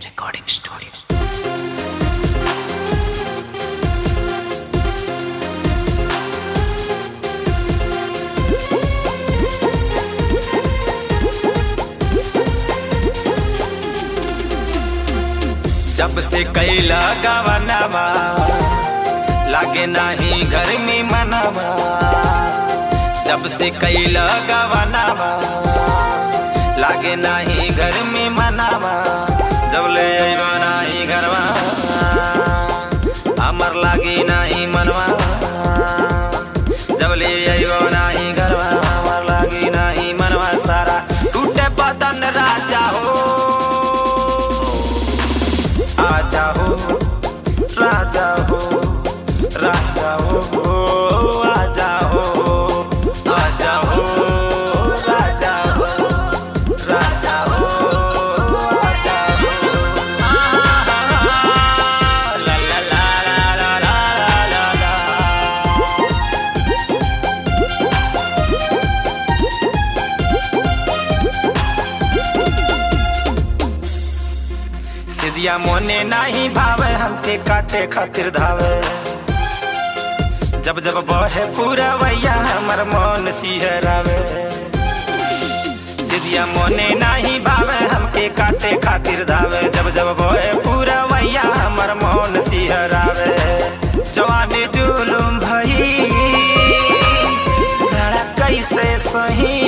Recording studio. जब से कैला गवनवा लागे नाही घर में मनवा। जब से कैला गवनवा लागे नाही घर में मनवा। जब ले अइबो नाही घरवा हमर लागे नाही मनवा। जब ले अइबो नाही घरवा हमर लागे नाही मनवा। सारा टूटे बदन राजा हो आजा हो राजा हो राजा हो आजा हो आजा हो राजा हो राजा हो आजा हो। ला ला ला ला ला ला ला। सिजिया मोने नाही भावे हमके काटे खातिर धावे। जब जब बहे पूरा वैया हमर मन सिहरावे। सिजिया मोने नाही भावे हमके काटे खातिर धावे। जब जब बहे पूरा वैया हमर मन सिहरावे। जवानी जुलुम भई सड़ा कैसे सही।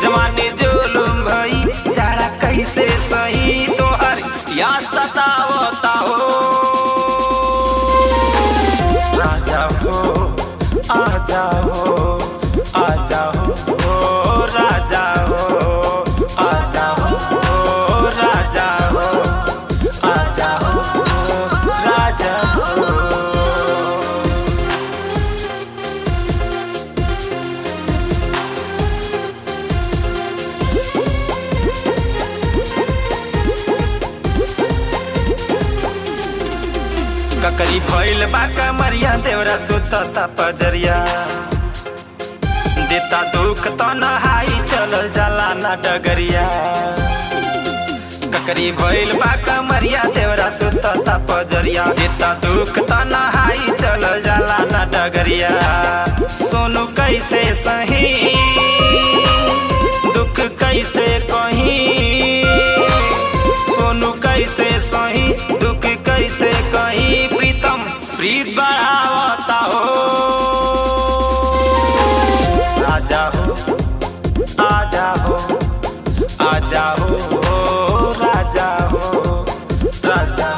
जवानी जुलुम भई सड़ा कैसे सही। तोहर याद सतावता हो राजा हो आजा हो आजा हो राजा हो आजा हो राजा हो आजा हो राजा हो। ककरी भइल बा कमरिया देवरा सुतता पजरिया। देता दुख तो नहाई चलल जाला ना डगरिया। ककरी भइल बा कमरिया देवरा सुतता पजरिया। देता दुख तो नहाई चलल जाला ना डगरिया। सोनू कैसे सही दुख कैसे कहीं। सोनू कैसे सही दुख कैसे कहीं। प्रीतम प्रीत बढ़ावता हो आजा हो आजा हो आजा हो राजा हो राजा